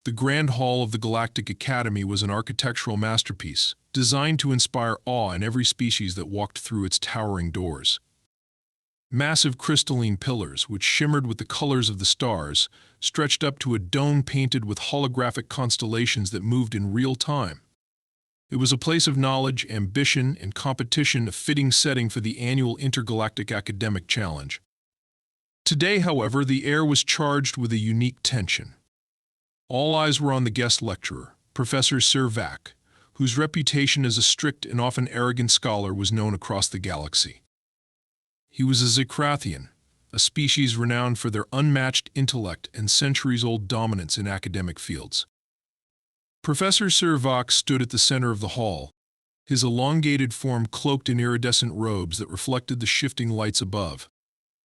The Grand Hall of the Galactic Academy was an architectural masterpiece, designed to inspire awe in every species that walked through its towering doors. Massive crystalline pillars, which shimmered with the colors of the stars, stretched up to a dome painted with holographic constellations that moved in real time. It was a place of knowledge, ambition, and competition, a fitting setting for the annual Intergalactic Academic Challenge. Today, however, the air was charged with a unique tension. All eyes were on the guest lecturer, Professor Sir Vac, whose reputation as a strict and often arrogant scholar was known across the galaxy. He was a Zikrathian, a species renowned for their unmatched intellect and centuries-old dominance in academic fields. Professor Sir Vac stood at the center of the hall, his elongated form cloaked in iridescent robes that reflected the shifting lights above.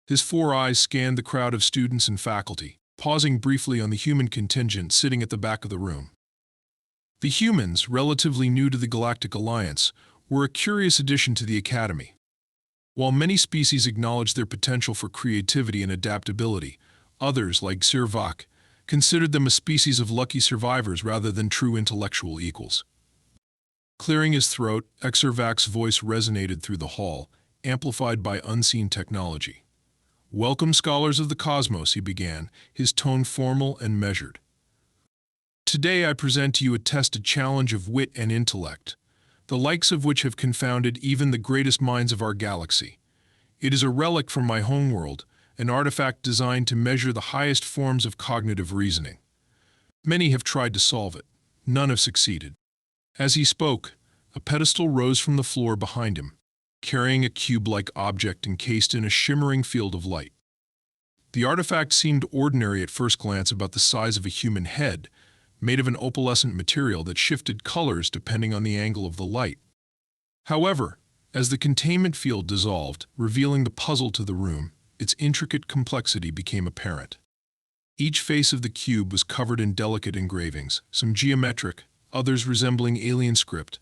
His four eyes scanned the crowd of students and faculty, pausing briefly on the human contingent sitting at the back of the room. The humans, relatively new to the Galactic Alliance, were a curious addition to the Academy. While many species acknowledged their potential for creativity and adaptability, others, like Sir Vac, considered them a species of lucky survivors rather than true intellectual equals. Clearing his throat, Sir Vac's voice resonated through the hall, amplified by unseen technology. "Welcome, scholars of the cosmos," he began, his tone formal and measured. "Today I present to you a tested challenge of wit and intellect, the likes of which have confounded even the greatest minds of our galaxy. It is a relic from my homeworld, an artifact designed to measure the highest forms of cognitive reasoning. Many have tried to solve it. None have succeeded." As he spoke, a pedestal rose from the floor behind him, carrying a cube-like object encased in a shimmering field of light. The artifact seemed ordinary at first glance, about the size of a human head, made of an opalescent material that shifted colors depending on the angle of the light. However, as the containment field dissolved, revealing the puzzle to the room, its intricate complexity became apparent. Each face of the cube was covered in delicate engravings, some geometric, others resembling alien script.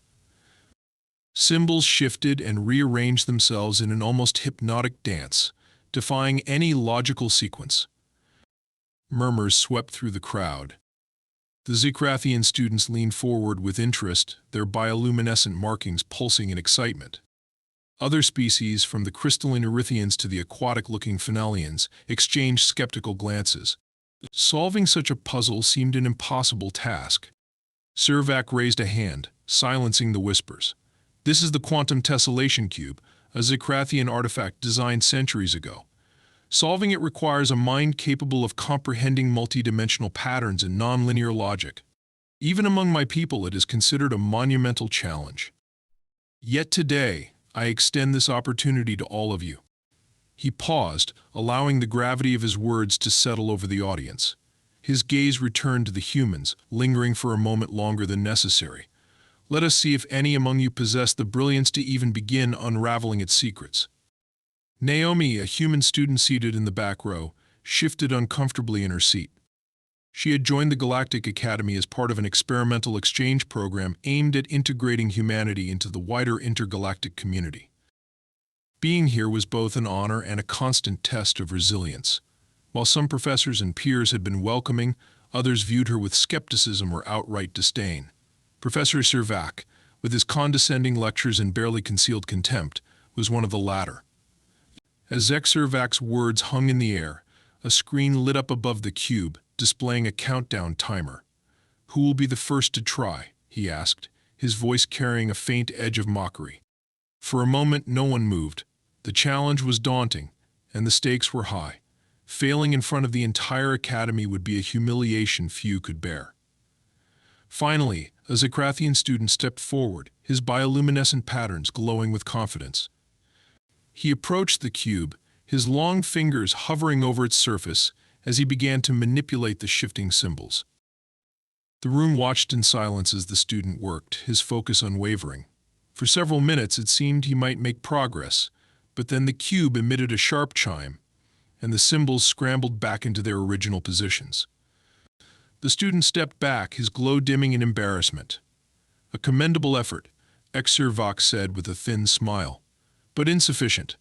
Symbols shifted and rearranged themselves in an almost hypnotic dance, defying any logical sequence. Murmurs swept through the crowd. The Zikrathian students leaned forward with interest, their bioluminescent markings pulsing in excitement. Other species, from the crystalline Erythians to the aquatic-looking Phenalians, exchanged skeptical glances. Solving such a puzzle seemed an impossible task. Sir Vac raised a hand, silencing the whispers. "This is the quantum tessellation cube, a Zikrathian artifact designed centuries ago. Solving it requires a mind capable of comprehending multidimensional patterns and nonlinear logic. Even among my people, it is considered a monumental challenge. Yet today, I extend this opportunity to all of you." He paused, allowing the gravity of his words to settle over the audience. His gaze returned to the humans, lingering for a moment longer than necessary. "Let us see if any among you possess the brilliance to even begin unraveling its secrets." Naomi, a human student seated in the back row, shifted uncomfortably in her seat. She had joined the Galactic Academy as part of an experimental exchange program aimed at integrating humanity into the wider intergalactic community. Being here was both an honor and a constant test of resilience. While some professors and peers had been welcoming, others viewed her with skepticism or outright disdain. Professor Sir Vac, with his condescending lectures and barely concealed contempt, was one of the latter. As Sir Vac's words hung in the air, a screen lit up above the cube, displaying a countdown timer. "Who will be the first to try?" he asked, his voice carrying a faint edge of mockery. For a moment, no one moved. The challenge was daunting, and the stakes were high. Failing in front of the entire academy would be a humiliation few could bear. Finally, a Zikrathian student stepped forward, his bioluminescent patterns glowing with confidence. He approached the cube, his long fingers hovering over its surface as he began to manipulate the shifting symbols. The room watched in silence as the student worked, his focus unwavering. For several minutes it seemed he might make progress, but then the cube emitted a sharp chime, and the symbols scrambled back into their original positions. The student stepped back, his glow dimming in embarrassment. "A commendable effort," Sir Vac said with a thin smile, "but insufficient."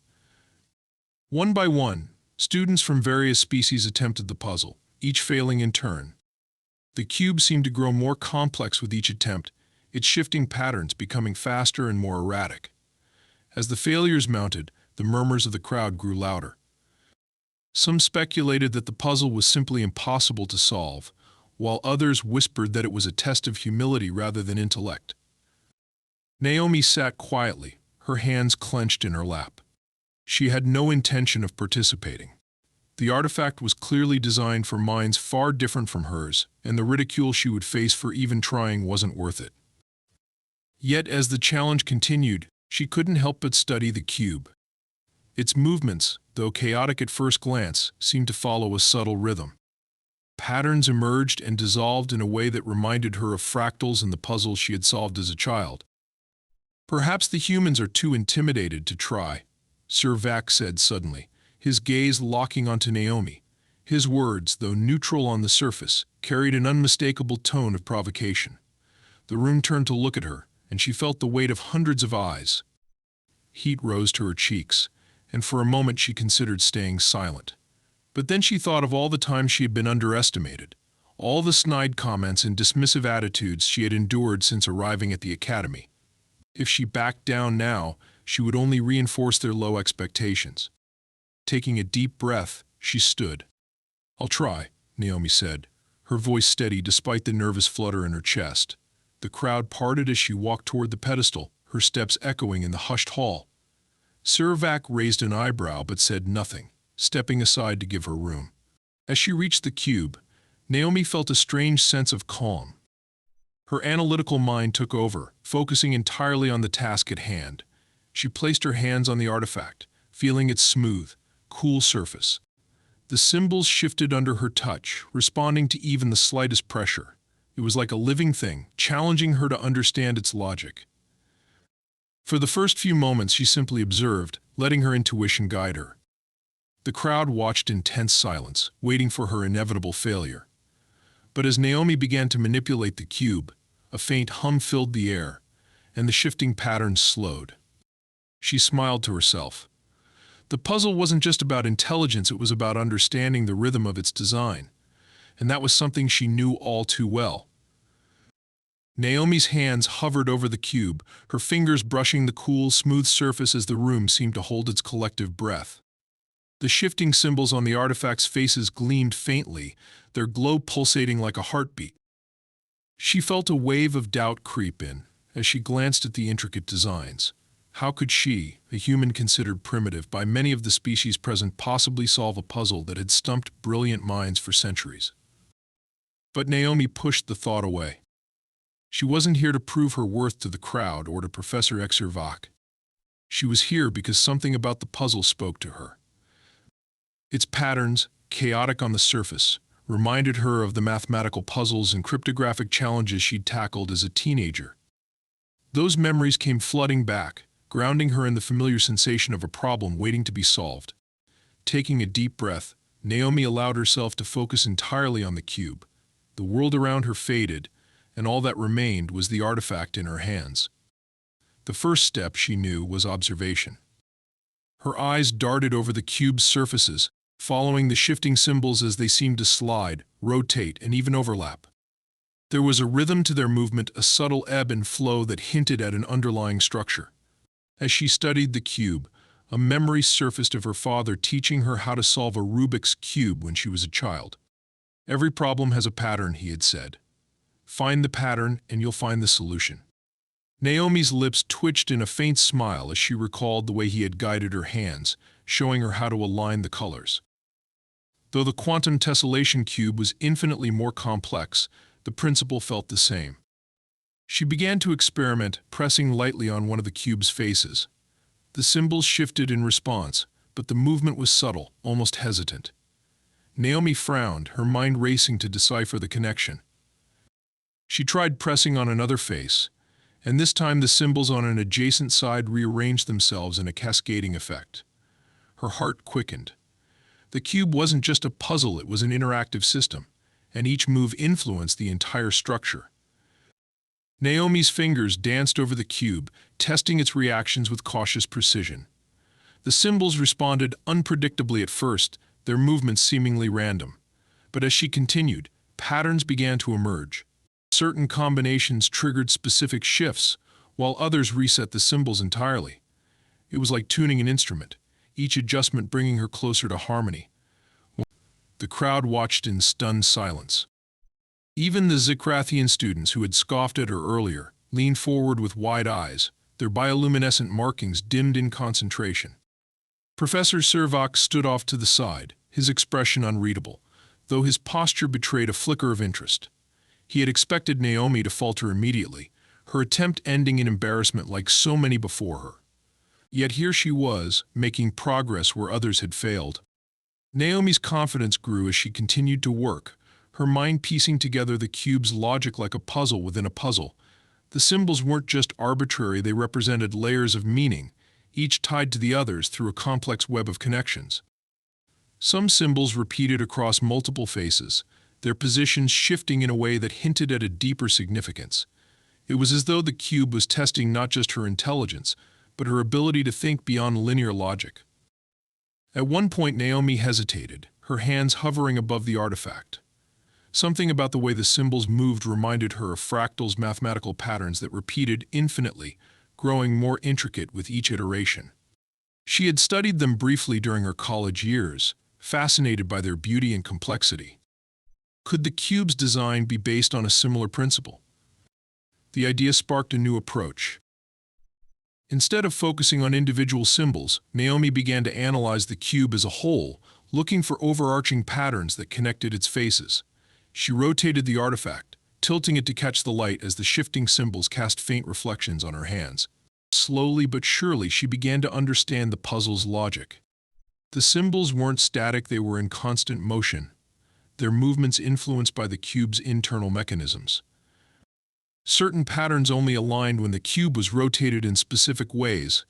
One by one, students from various species attempted the puzzle, each failing in turn. The cube seemed to grow more complex with each attempt, its shifting patterns becoming faster and more erratic. As the failures mounted, the murmurs of the crowd grew louder. Some speculated that the puzzle was simply impossible to solve, while others whispered that it was a test of humility rather than intellect. Naomi sat quietly, her hands clenched in her lap. She had no intention of participating. The artifact was clearly designed for minds far different from hers, and the ridicule she would face for even trying wasn't worth it. Yet as the challenge continued, she couldn't help but study the cube. Its movements, though chaotic at first glance, seemed to follow a subtle rhythm. Patterns emerged and dissolved in a way that reminded her of fractals and the puzzles she had solved as a child. "Perhaps the humans are too intimidated to try," Sir Vac said suddenly, his gaze locking onto Naomi. His words, though neutral on the surface, carried an unmistakable tone of provocation. The room turned to look at her, and she felt the weight of hundreds of eyes. Heat rose to her cheeks, and for a moment she considered staying silent. But then she thought of all the times she had been underestimated, all the snide comments and dismissive attitudes she had endured since arriving at the academy. If she backed down now, she would only reinforce their low expectations. Taking a deep breath, she stood. "I'll try," Naomi said, her voice steady despite the nervous flutter in her chest. The crowd parted as she walked toward the pedestal, her steps echoing in the hushed hall. Sir Vac raised an eyebrow but said nothing, stepping aside to give her room. As she reached the cube, Naomi felt a strange sense of calm. Her analytical mind took over, focusing entirely on the task at hand. She placed her hands on the artifact, feeling its smooth, cool surface. The symbols shifted under her touch, responding to even the slightest pressure. It was like a living thing, challenging her to understand its logic. For the first few moments, she simply observed, letting her intuition guide her. The crowd watched in tense silence, waiting for her inevitable failure. But as Naomi began to manipulate the cube, a faint hum filled the air, and the shifting patterns slowed. She smiled to herself. The puzzle wasn't just about intelligence, it was about understanding the rhythm of its design, and that was something she knew all too well. Naomi's hands hovered over the cube, her fingers brushing the cool, smooth surface as the room seemed to hold its collective breath. The shifting symbols on the artifact's faces gleamed faintly, their glow pulsating like a heartbeat. She felt a wave of doubt creep in as she glanced at the intricate designs. How could she, a human considered primitive by many of the species present, possibly solve a puzzle that had stumped brilliant minds for centuries? But Naomi pushed the thought away. She wasn't here to prove her worth to the crowd or to Professor Sir Vac. She was here because something about the puzzle spoke to her. Its patterns, chaotic on the surface, reminded her of the mathematical puzzles and cryptographic challenges she'd tackled as a teenager. Those memories came flooding back, grounding her in the familiar sensation of a problem waiting to be solved. Taking a deep breath, Naomi allowed herself to focus entirely on the cube. The world around her faded, and all that remained was the artifact in her hands. The first step, she knew, was observation. Her eyes darted over the cube's surfaces, following the shifting symbols as they seemed to slide, rotate, and even overlap. There was a rhythm to their movement, a subtle ebb and flow that hinted at an underlying structure. As she studied the cube, a memory surfaced of her father teaching her how to solve a Rubik's Cube when she was a child. "Every problem has a pattern," he had said. "Find the pattern and you'll find the solution." Naomi's lips twitched in a faint smile as she recalled the way he had guided her hands, showing her how to align the colors. Though the quantum tessellation cube was infinitely more complex, the principle felt the same. She began to experiment, pressing lightly on one of the cube's faces. The symbols shifted in response, but the movement was subtle, almost hesitant. Naomi frowned, her mind racing to decipher the connection. She tried pressing on another face, and this time the symbols on an adjacent side rearranged themselves in a cascading effect. Her heart quickened. The cube wasn't just a puzzle, it was an interactive system, and each move influenced the entire structure. Naomi's fingers danced over the cube, testing its reactions with cautious precision. The symbols responded unpredictably at first, their movements seemingly random. But as she continued, patterns began to emerge. Certain combinations triggered specific shifts, while others reset the symbols entirely. It was like tuning an instrument, each adjustment bringing her closer to harmony. The crowd watched in stunned silence. Even the Zikrathian students who had scoffed at her earlier leaned forward with wide eyes, their bioluminescent markings dimmed in concentration. Professor Servak stood off to the side, his expression unreadable, though his posture betrayed a flicker of interest. He had expected Naomi to falter immediately, her attempt ending in embarrassment like so many before her. Yet here she was, making progress where others had failed. Naomi's confidence grew as she continued to work, her mind piecing together the cube's logic like a puzzle within a puzzle. The symbols weren't just arbitrary, they represented layers of meaning, each tied to the others through a complex web of connections. Some symbols repeated across multiple faces, their positions shifting in a way that hinted at a deeper significance. It was as though the cube was testing not just her intelligence, but her ability to think beyond linear logic. At one point, Naomi hesitated, her hands hovering above the artifact. Something about the way the symbols moved reminded her of fractals, mathematical patterns that repeated infinitely, growing more intricate with each iteration. She had studied them briefly during her college years, fascinated by their beauty and complexity. Could the cube's design be based on a similar principle? The idea sparked a new approach. Instead of focusing on individual symbols, Naomi began to analyze the cube as a whole, looking for overarching patterns that connected its faces. She rotated the artifact, tilting it to catch the light as the shifting symbols cast faint reflections on her hands. Slowly but surely, she began to understand the puzzle's logic. The symbols weren't static, they were in constant motion, their movements influenced by the cube's internal mechanisms. Certain patterns only aligned when the cube was rotated in specific ways,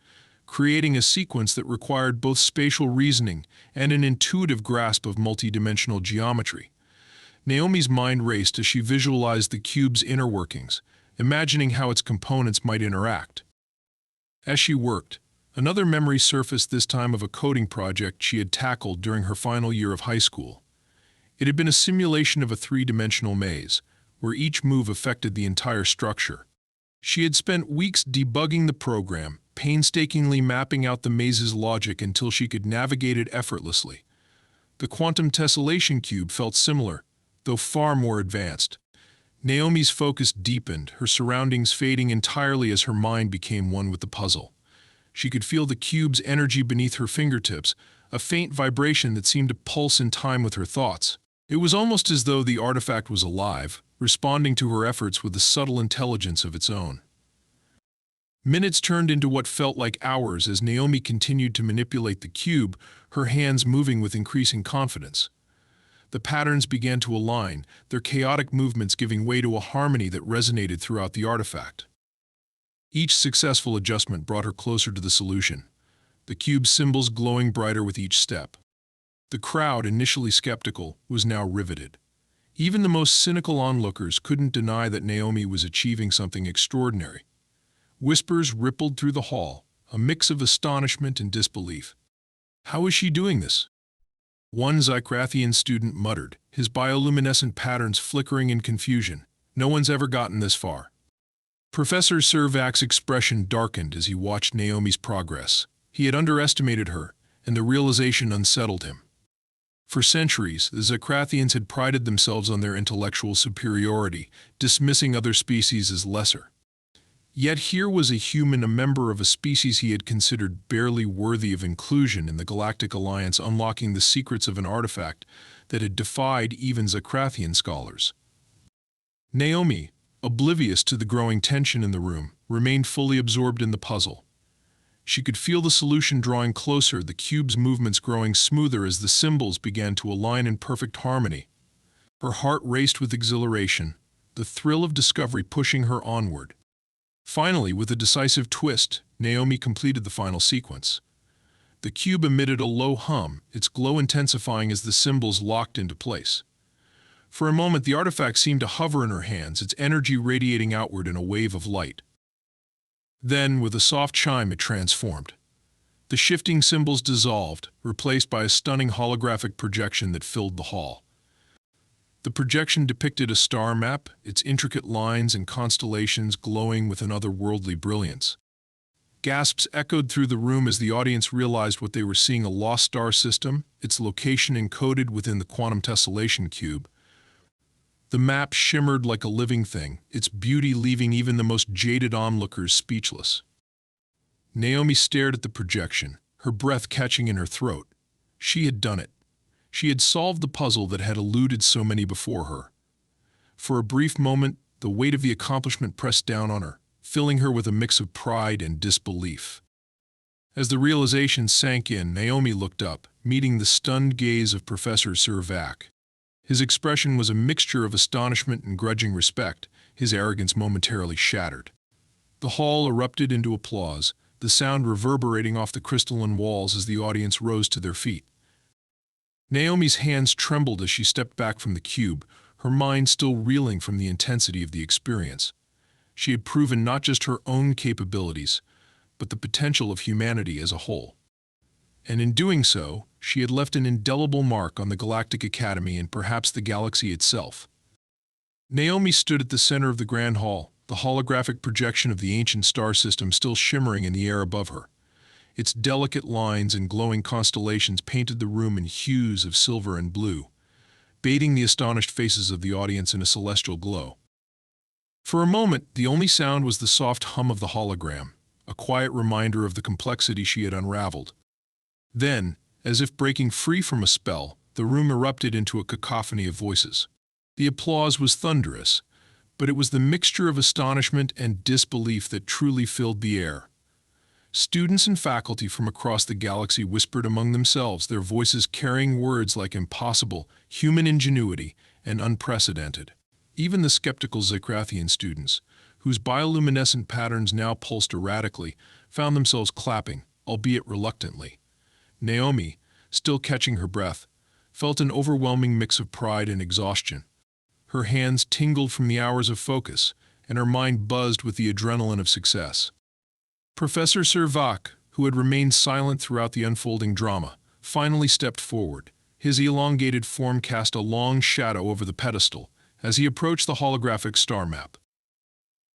creating a sequence that required both spatial reasoning and an intuitive grasp of multidimensional geometry. Naomi's mind raced as she visualized the cube's inner workings, imagining how its components might interact. As she worked, another memory surfaced, this time of a coding project she had tackled during her final year of high school. It had been a simulation of a three-dimensional maze, where each move affected the entire structure. She had spent weeks debugging the program, painstakingly mapping out the maze's logic until she could navigate it effortlessly. The quantum tessellation cube felt similar, though far more advanced. Naomi's focus deepened, her surroundings fading entirely as her mind became one with the puzzle. She could feel the cube's energy beneath her fingertips, a faint vibration that seemed to pulse in time with her thoughts. It was almost as though the artifact was alive, responding to her efforts with a subtle intelligence of its own. Minutes turned into what felt like hours as Naomi continued to manipulate the cube, her hands moving with increasing confidence. The patterns began to align, their chaotic movements giving way to a harmony that resonated throughout the artifact. Each successful adjustment brought her closer to the solution, the cube's symbols glowing brighter with each step. The crowd, initially skeptical, was now riveted. Even the most cynical onlookers couldn't deny that Naomi was achieving something extraordinary. Whispers rippled through the hall, a mix of astonishment and disbelief. How is she doing this? One Zikrathian student muttered, his bioluminescent patterns flickering in confusion. No one's ever gotten this far. Professor Servak's expression darkened as he watched Naomi's progress. He had underestimated her, and the realization unsettled him. For centuries, the Zikrathians had prided themselves on their intellectual superiority, dismissing other species as lesser. Yet here was a human, a member of a species he had considered barely worthy of inclusion in the Galactic Alliance, unlocking the secrets of an artifact that had defied even Zikrathian scholars. Naomi, oblivious to the growing tension in the room, remained fully absorbed in the puzzle. She could feel the solution drawing closer, the cube's movements growing smoother as the symbols began to align in perfect harmony. Her heart raced with exhilaration, the thrill of discovery pushing her onward. Finally, with a decisive twist, Naomi completed the final sequence. The cube emitted a low hum, its glow intensifying as the symbols locked into place. For a moment, the artifact seemed to hover in her hands, its energy radiating outward in a wave of light. Then, with a soft chime, it transformed. The shifting symbols dissolved, replaced by a stunning holographic projection that filled the hall. The projection depicted a star map, its intricate lines and constellations glowing with an otherworldly brilliance. Gasps echoed through the room as the audience realized what they were seeing: a lost star system, its location encoded within the quantum tessellation cube. The map shimmered like a living thing, its beauty leaving even the most jaded onlookers speechless. Naomi stared at the projection, her breath catching in her throat. She had done it. She had solved the puzzle that had eluded so many before her. For a brief moment, the weight of the accomplishment pressed down on her, filling her with a mix of pride and disbelief. As the realization sank in, Naomi looked up, meeting the stunned gaze of Professor Servac. His expression was a mixture of astonishment and grudging respect, his arrogance momentarily shattered. The hall erupted into applause, the sound reverberating off the crystalline walls as the audience rose to their feet. Naomi's hands trembled as she stepped back from the cube, her mind still reeling from the intensity of the experience. She had proven not just her own capabilities, but the potential of humanity as a whole. And in doing so, she had left an indelible mark on the Galactic Academy and perhaps the galaxy itself. Naomi stood at the center of the Grand Hall, the holographic projection of the ancient star system still shimmering in the air above her. Its delicate lines and glowing constellations painted the room in hues of silver and blue, bathing the astonished faces of the audience in a celestial glow. For a moment, the only sound was the soft hum of the hologram, a quiet reminder of the complexity she had unraveled. Then, as if breaking free from a spell, the room erupted into a cacophony of voices. The applause was thunderous, but it was the mixture of astonishment and disbelief that truly filled the air. Students and faculty from across the galaxy whispered among themselves, their voices carrying words like impossible, human ingenuity, and unprecedented. Even the skeptical Zycrathian students, whose bioluminescent patterns now pulsed erratically, found themselves clapping, albeit reluctantly. Naomi, still catching her breath, felt an overwhelming mix of pride and exhaustion. Her hands tingled from the hours of focus, and her mind buzzed with the adrenaline of success. Professor Servac, who had remained silent throughout the unfolding drama, finally stepped forward. His elongated form cast a long shadow over the pedestal as he approached the holographic star map.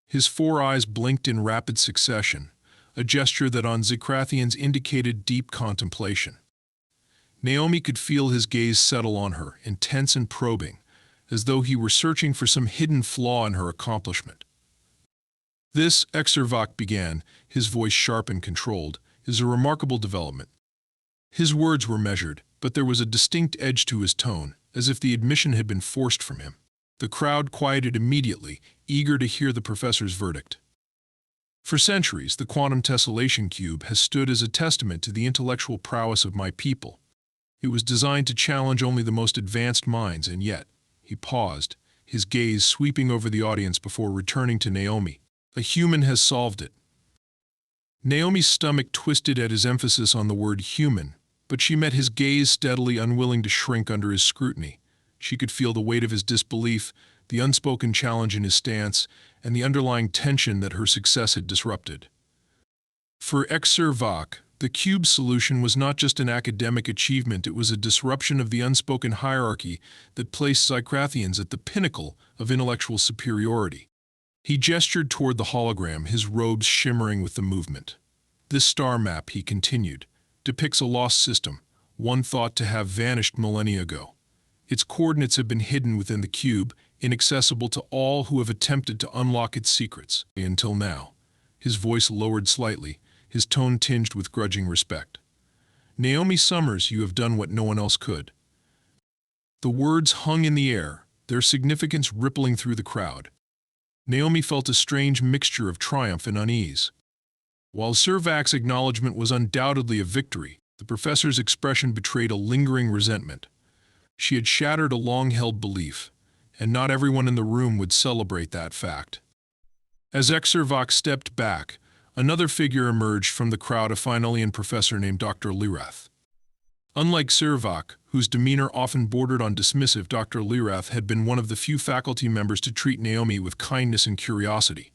His four eyes blinked in rapid succession, a gesture that on Zycrathians indicated deep contemplation. Naomi could feel his gaze settle on her, intense and probing, as though he were searching for some hidden flaw in her accomplishment. "This," Servac began, his voice sharp and controlled, "is a remarkable development." His words were measured, but there was a distinct edge to his tone, as if the admission had been forced from him. The crowd quieted immediately, eager to hear the professor's verdict. For centuries, the quantum tessellation cube has stood as a testament to the intellectual prowess of my people. It was designed to challenge only the most advanced minds, and yet, he paused, his gaze sweeping over the audience before returning to Naomi. A human has solved it. Naomi's stomach twisted at his emphasis on the word human, but she met his gaze steadily, unwilling to shrink under his scrutiny. She could feel the weight of his disbelief, the unspoken challenge in his stance, and the underlying tension that her success had disrupted. For Servac, the cube's solution was not just an academic achievement, it was a disruption of the unspoken hierarchy that placed Zycrathians at the pinnacle of intellectual superiority. He gestured toward the hologram, his robes shimmering with the movement. "This star map," he continued, "depicts a lost system, one thought to have vanished millennia ago. Its coordinates have been hidden within the cube, inaccessible to all who have attempted to unlock its secrets. Until now." His voice lowered slightly, his tone tinged with grudging respect. "Naomi Summers, you have done what no one else could." The words hung in the air, their significance rippling through the crowd. Naomi felt a strange mixture of triumph and unease. While Servac's acknowledgement was undoubtedly a victory, the professor's expression betrayed a lingering resentment. She had shattered a long-held belief, and not everyone in the room would celebrate that fact. As Servac stepped back, another figure emerged from the crowd, a Finalian professor named Dr. Lirath. Unlike Servac, whose demeanor often bordered on dismissive, Dr. Lirath had been one of the few faculty members to treat Naomi with kindness and curiosity.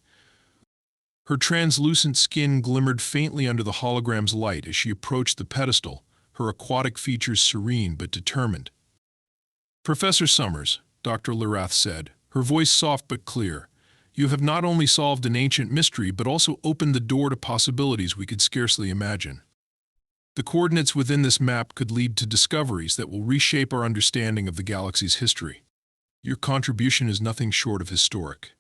Her translucent skin glimmered faintly under the hologram's light as she approached the pedestal, her aquatic features serene but determined. "Professor Summers, Dr. Lirath said, her voice soft but clear. "You have not only solved an ancient mystery, but also opened the door to possibilities we could scarcely imagine. The coordinates within this map could lead to discoveries that will reshape our understanding of the galaxy's history. Your contribution is nothing short of historic."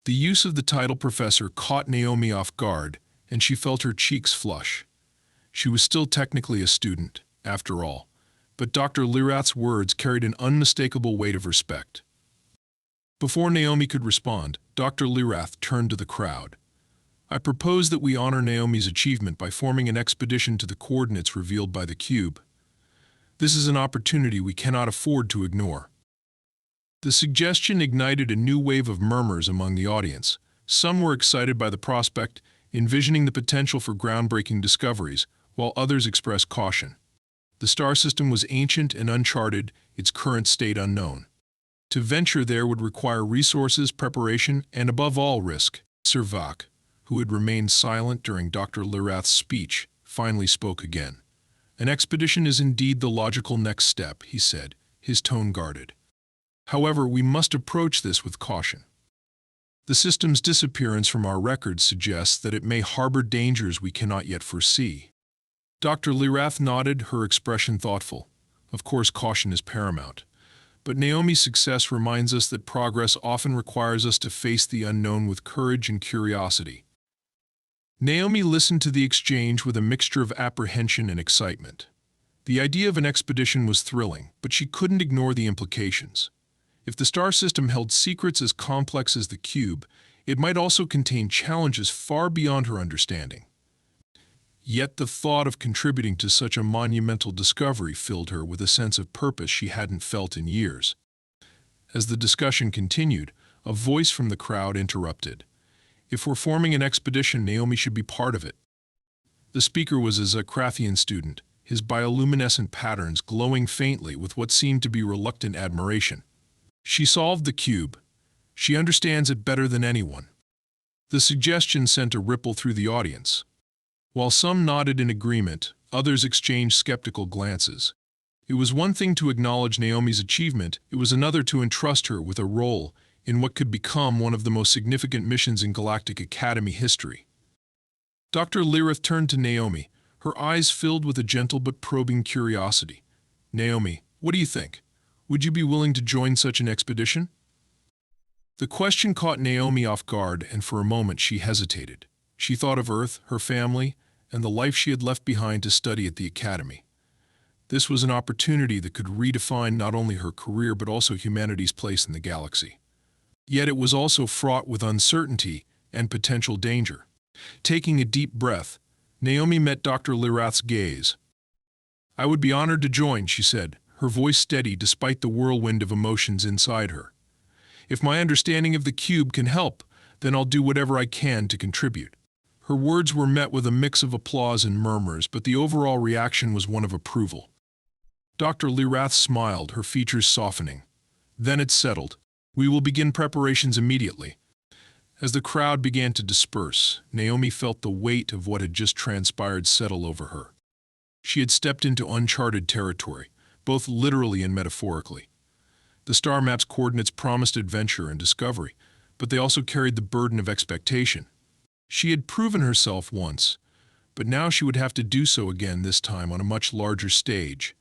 The use of the title professor caught Naomi off guard, and she felt her cheeks flush. She was still technically a student, after all, but Dr. Lirath's words carried an unmistakable weight of respect. Before Naomi could respond, Dr. Lirath turned to the crowd. "I propose that we honor Naomi's achievement by forming an expedition to the coordinates revealed by the cube. This is an opportunity we cannot afford to ignore." The suggestion ignited a new wave of murmurs among the audience. Some were excited by the prospect, envisioning the potential for groundbreaking discoveries, while others expressed caution. The star system was ancient and uncharted, its current state unknown. To venture there would require resources, preparation, and above all risk. Sir Vach, who had remained silent during Dr. Lirath's speech, finally spoke again. "An expedition is indeed the logical next step," he said, his tone guarded. "However, we must approach this with caution. The system's disappearance from our records suggests that it may harbor dangers we cannot yet foresee." Dr. Lirath nodded, her expression thoughtful. Of course, caution is paramount. But Naomi's success reminds us that progress often requires us to face the unknown with courage and curiosity. Naomi listened to the exchange with a mixture of apprehension and excitement. The idea of an expedition was thrilling, but she couldn't ignore the implications. If the star system held secrets as complex as the cube, it might also contain challenges far beyond her understanding. Yet the thought of contributing to such a monumental discovery filled her with a sense of purpose she hadn't felt in years. As the discussion continued, a voice from the crowd interrupted. "If we're forming an expedition, Naomi should be part of it." The speaker was a Zakrathian student, his bioluminescent patterns glowing faintly with what seemed to be reluctant admiration. "She solved the cube. She understands it better than anyone." The suggestion sent a ripple through the audience. While some nodded in agreement, others exchanged skeptical glances. It was one thing to acknowledge Naomi's achievement, it was another to entrust her with a role in what could become one of the most significant missions in Galactic Academy history. Dr. Lirath turned to Naomi, her eyes filled with a gentle but probing curiosity. "Naomi, what do you think? Would you be willing to join such an expedition?" The question caught Naomi off guard, and for a moment she hesitated. She thought of Earth, her family, and the life she had left behind to study at the Academy. This was an opportunity that could redefine not only her career but also humanity's place in the galaxy. Yet it was also fraught with uncertainty and potential danger. Taking a deep breath, Naomi met Dr. Lirath's gaze. "I would be honored to join," she said, her voice steady despite the whirlwind of emotions inside her. "If my understanding of the cube can help, then I'll do whatever I can to contribute." Her words were met with a mix of applause and murmurs, but the overall reaction was one of approval. Dr. Lirath smiled, her features softening. "Then it's settled. We will begin preparations immediately." As the crowd began to disperse, Naomi felt the weight of what had just transpired settle over her. She had stepped into uncharted territory, both literally and metaphorically. The star map's coordinates promised adventure and discovery, but they also carried the burden of expectation. She had proven herself once, but now she would have to do so again, this time on a much larger stage.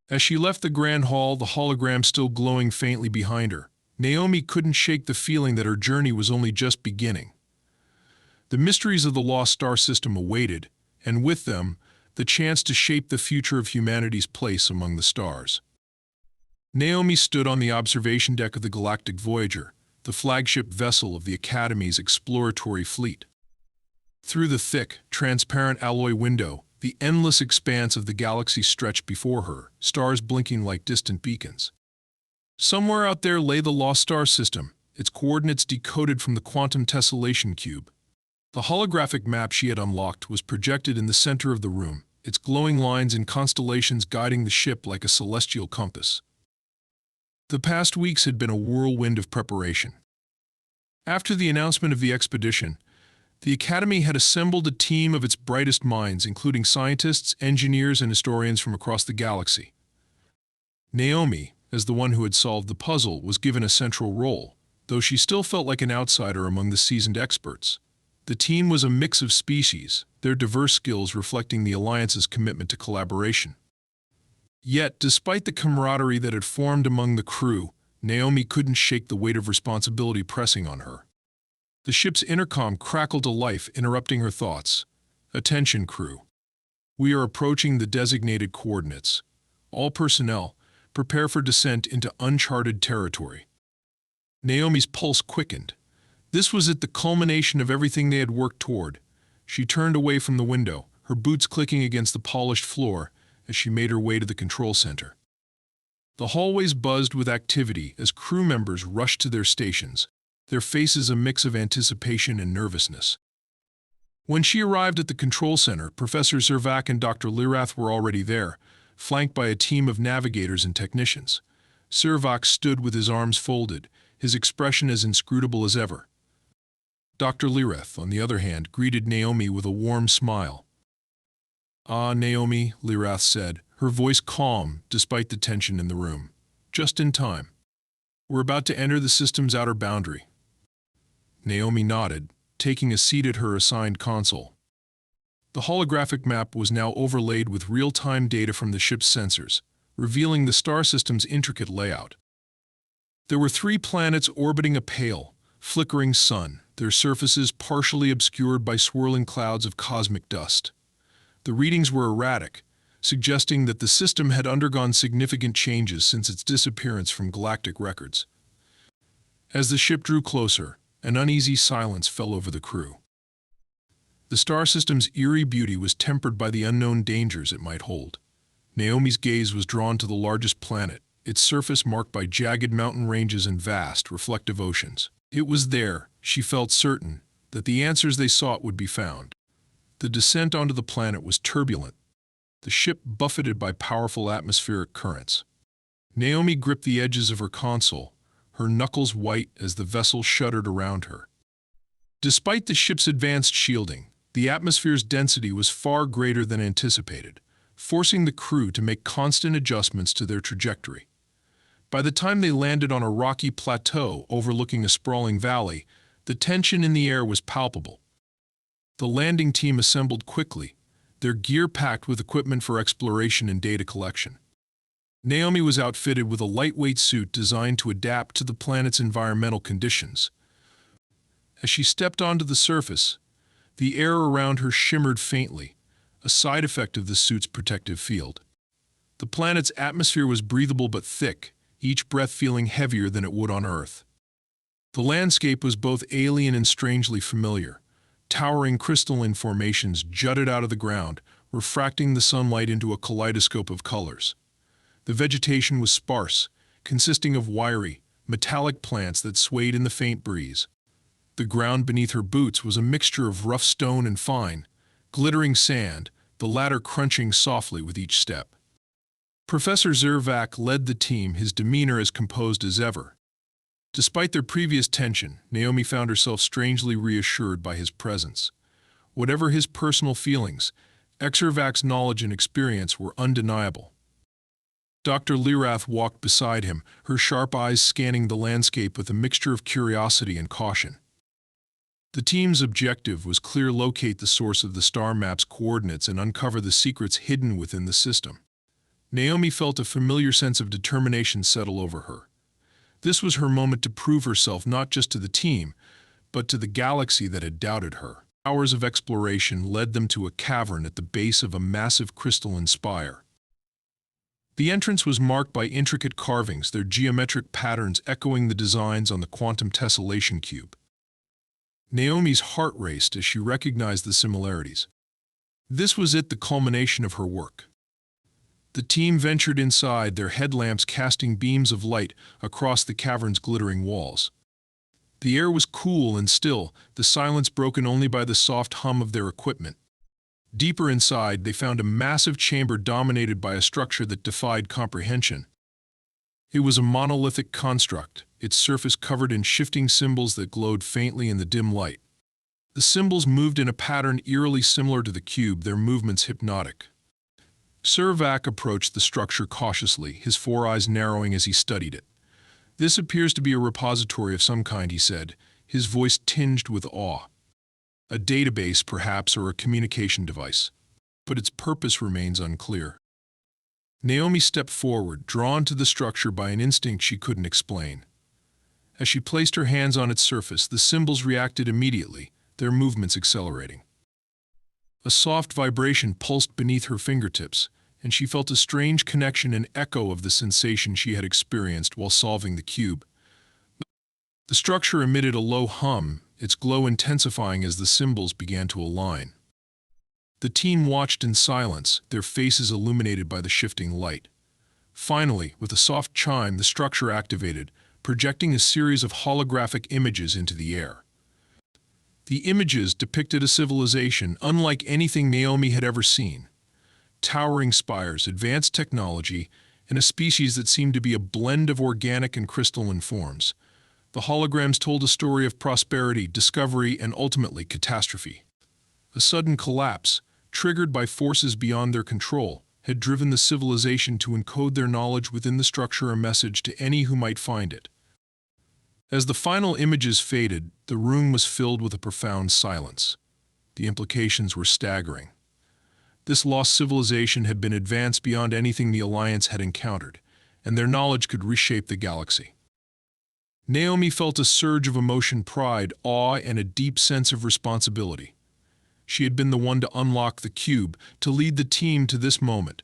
As she left the grand hall, the hologram still glowing faintly behind her, Naomi couldn't shake the feeling that her journey was only just beginning. The mysteries of the lost star system awaited, and with them, the chance to shape the future of humanity's place among the stars. Naomi stood on the observation deck of the Galactic Voyager, the flagship vessel of the Academy's exploratory fleet. Through the thick, transparent alloy window, the endless expanse of the galaxy stretched before her, stars blinking like distant beacons. Somewhere out there lay the lost star system, its coordinates decoded from the quantum tessellation cube. The holographic map she had unlocked was projected in the center of the room, its glowing lines and constellations guiding the ship like a celestial compass. The past weeks had been a whirlwind of preparation. After the announcement of the expedition, the Academy had assembled a team of its brightest minds, including scientists, engineers, and historians from across the galaxy. Naomi, as the one who had solved the puzzle, was given a central role, though she still felt like an outsider among the seasoned experts. The team was a mix of species, their diverse skills reflecting the Alliance's commitment to collaboration. Yet, despite the camaraderie that had formed among the crew, Naomi couldn't shake the weight of responsibility pressing on her. The ship's intercom crackled to life, interrupting her thoughts. "Attention, crew. We are approaching the designated coordinates. All personnel, prepare for descent into uncharted territory." Naomi's pulse quickened. This was at the culmination of everything they had worked toward. She turned away from the window, her boots clicking against the polished floor as she made her way to the control center. The hallways buzzed with activity as crew members rushed to their stations, their faces a mix of anticipation and nervousness. When she arrived at the control center, Professor Zervac and Dr. Lirath were already there, flanked by a team of navigators and technicians. Zervac stood with his arms folded, his expression as inscrutable as ever. Dr. Lirath, on the other hand, greeted Naomi with a warm smile. "Ah, Naomi," Lirath said, her voice calm despite the tension in the room. "Just in time. We're about to enter the system's outer boundary." Naomi nodded, taking a seat at her assigned console. The holographic map was now overlaid with real-time data from the ship's sensors, revealing the star system's intricate layout. There were 3 planets orbiting a pale, flickering sun, their surfaces partially obscured by swirling clouds of cosmic dust. The readings were erratic, suggesting that the system had undergone significant changes since its disappearance from galactic records. As the ship drew closer, an uneasy silence fell over the crew. The star system's eerie beauty was tempered by the unknown dangers it might hold. Naomi's gaze was drawn to the largest planet, its surface marked by jagged mountain ranges and vast, reflective oceans. It was there, she felt certain, that the answers they sought would be found. The descent onto the planet was turbulent, the ship buffeted by powerful atmospheric currents. Naomi gripped the edges of her console, her knuckles white as the vessel shuddered around her. Despite the ship's advanced shielding, the atmosphere's density was far greater than anticipated, forcing the crew to make constant adjustments to their trajectory. By the time they landed on a rocky plateau overlooking a sprawling valley, the tension in the air was palpable. The landing team assembled quickly, their gear packed with equipment for exploration and data collection. Naomi was outfitted with a lightweight suit designed to adapt to the planet's environmental conditions. As she stepped onto the surface, the air around her shimmered faintly, a side effect of the suit's protective field. The planet's atmosphere was breathable but thick, each breath feeling heavier than it would on Earth. The landscape was both alien and strangely familiar. Towering crystalline formations jutted out of the ground, refracting the sunlight into a kaleidoscope of colors. The vegetation was sparse, consisting of wiry, metallic plants that swayed in the faint breeze. The ground beneath her boots was a mixture of rough stone and fine, glittering sand, the latter crunching softly with each step. Professor Zervac led the team, his demeanor as composed as ever. Despite their previous tension, Naomi found herself strangely reassured by his presence. Whatever his personal feelings, Zervac's knowledge and experience were undeniable. Dr. Lirath walked beside him, her sharp eyes scanning the landscape with a mixture of curiosity and caution. The team's objective was clear: locate the source of the star map's coordinates and uncover the secrets hidden within the system. Naomi felt a familiar sense of determination settle over her. This was her moment to prove herself not just to the team, but to the galaxy that had doubted her. Hours of exploration led them to a cavern at the base of a massive crystalline spire. The entrance was marked by intricate carvings, their geometric patterns echoing the designs on the quantum tessellation cube. Naomi's heart raced as she recognized the similarities. This was the culmination of her work. The team ventured inside, their headlamps casting beams of light across the cavern's glittering walls. The air was cool and still, the silence broken only by the soft hum of their equipment. Deeper inside, they found a massive chamber dominated by a structure that defied comprehension. It was a monolithic construct, its surface covered in shifting symbols that glowed faintly in the dim light. The symbols moved in a pattern eerily similar to the cube, their movements hypnotic. Sir Vac approached the structure cautiously, his four eyes narrowing as he studied it. "This appears to be a repository of some kind," he said, his voice tinged with awe. "A database, perhaps, or a communication device. But its purpose remains unclear." Naomi stepped forward, drawn to the structure by an instinct she couldn't explain. As she placed her hands on its surface, the symbols reacted immediately, their movements accelerating. A soft vibration pulsed beneath her fingertips, and she felt a strange connection and echo of the sensation she had experienced while solving the cube. The structure emitted a low hum, its glow intensifying as the symbols began to align. The team watched in silence, their faces illuminated by the shifting light. Finally, with a soft chime, the structure activated, projecting a series of holographic images into the air. The images depicted a civilization unlike anything Naomi had ever seen. Towering spires, advanced technology, and a species that seemed to be a blend of organic and crystalline forms. The holograms told a story of prosperity, discovery, and ultimately catastrophe. A sudden collapse, triggered by forces beyond their control, had driven the civilization to encode their knowledge within the structure a message to any who might find it. As the final images faded, the room was filled with a profound silence. The implications were staggering. This lost civilization had been advanced beyond anything the Alliance had encountered, and their knowledge could reshape the galaxy. Naomi felt a surge of emotion, pride, awe, and a deep sense of responsibility. She had been the one to unlock the cube, to lead the team to this moment.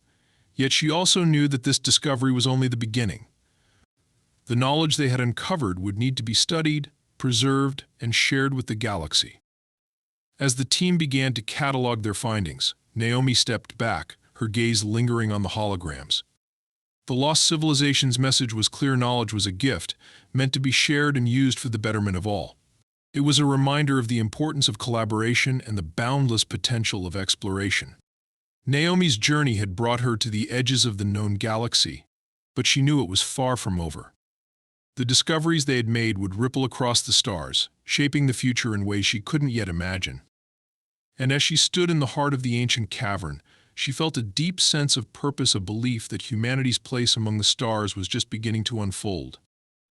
Yet she also knew that this discovery was only the beginning. The knowledge they had uncovered would need to be studied, preserved, and shared with the galaxy. As the team began to catalog their findings, Naomi stepped back, her gaze lingering on the holograms. The lost civilization's message was clear: knowledge was a gift, meant to be shared and used for the betterment of all. It was a reminder of the importance of collaboration and the boundless potential of exploration. Naomi's journey had brought her to the edges of the known galaxy, but she knew it was far from over. The discoveries they had made would ripple across the stars, shaping the future in ways she couldn't yet imagine. And as she stood in the heart of the ancient cavern, she felt a deep sense of purpose, a belief that humanity's place among the stars was just beginning to unfold.